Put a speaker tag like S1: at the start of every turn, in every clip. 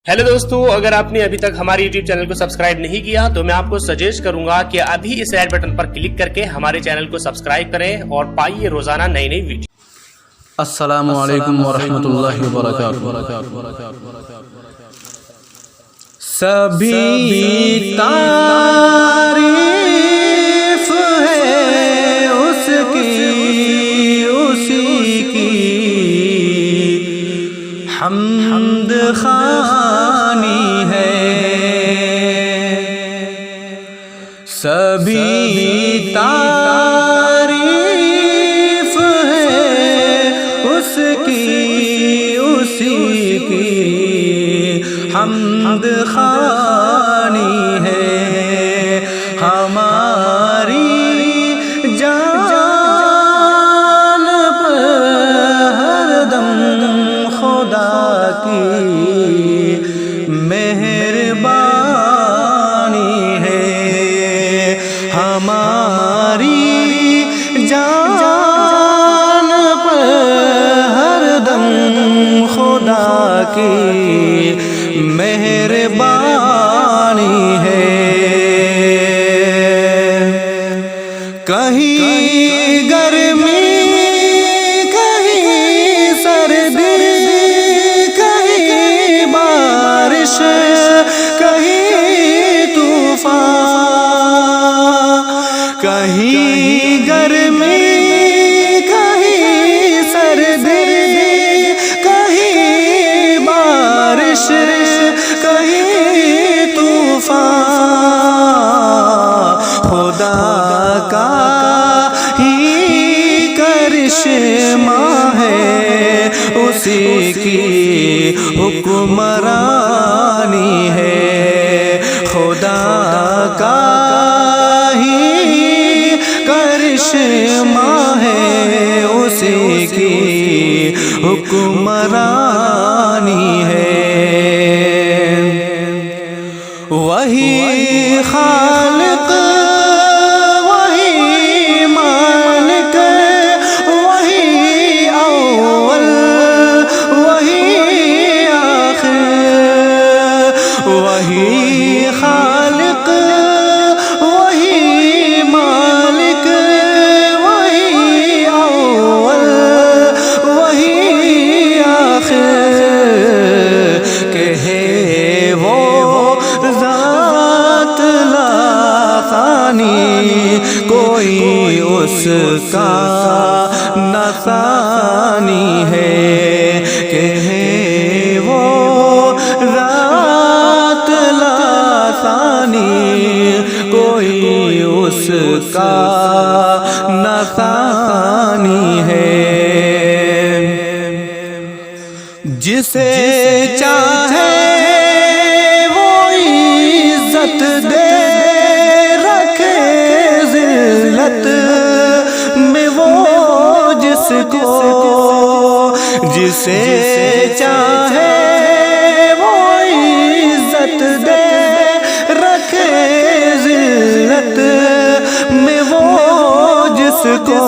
S1: Hello दोस्तों, अगर आपने अभी तक हमारे YouTube चैनल को सब्सक्राइब नहीं किया तो मैं आपको सजेस्ट करूंगा कि अभी इस रेड बटन पर क्लिक करके हमारे चैनल को सब्सक्राइब करें और पाइए रोजाना नई नई वीडियो।
S2: अस्सलामु अलैकुम वरहमतुल्लाहि वबरकातुहू। सभी तारीफ है उसकी, उसी की हमद खानी है। सभी तारीफ है उसकी, उसी की हमद खानी है। हमारी जान पर हरदम खुदा की मेहरबानी है। हमारी जान पर हरदम खुदा की मेहरबानी है। कहीं गर्मी, कहीं सर्दी, कहीं बारिश, कहीं तूफान। कहीं गर्मी, कहीं सर्दी, कहीं बारिश, कहीं तूफान। खुदा का ही करिश्मा है, उसी की हुक्मरानी है। खुदा का ही करिश्मा है, उसी की हुक्मरानी है। वही खालिक, वही मालिक, वही अव्वल, वही आखिर। वही खालिक, वही मालिक, वही अव्वल, वही आखिर। कहे वो ज़ात लाफ़ानी, कोई उसका न फ़ानी है। कहे वो ज़ात लाफ़ानी, कोई उसका न फ़ानी है। जिसे चाहे वो इज्जत दे रखे, ज़िल्लत में वो जिसको, जिसे चाहे वो इज्जत दे रखे, ज़िल्लत में वो जिसको,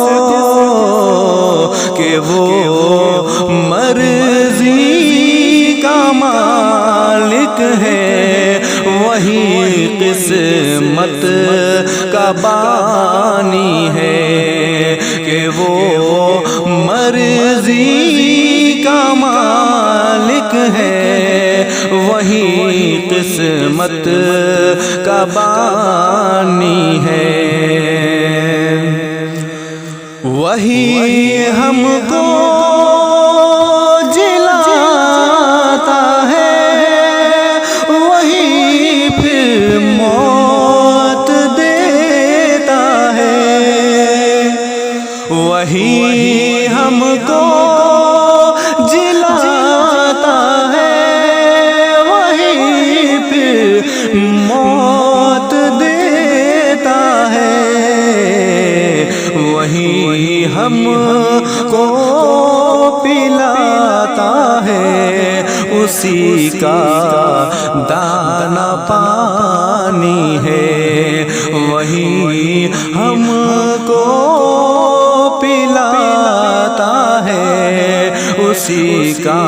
S2: कि वो मर्जी का मालिक है। वही किस्मत का बानी है, कि वो मर्जी का मालिक है। वही किस्मत का बानी है। वही हमको जिलाता है, वही फिर मौत देता है। वही हमको जिलाता है, वही फिर मौत देता है। वही हमको पिलाता है, उसी का दाना पानी है। वही हमको पिलाता है, اسی کا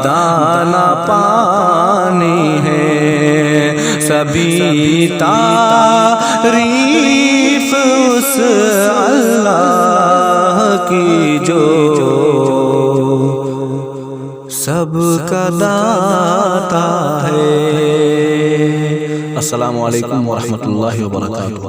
S2: دانا پانی ہے، سبھی تعریف اس اللہ کی جو سب کا داتا ہے۔ السلام علیکم ورحمۃ اللہ وبرکاتہ۔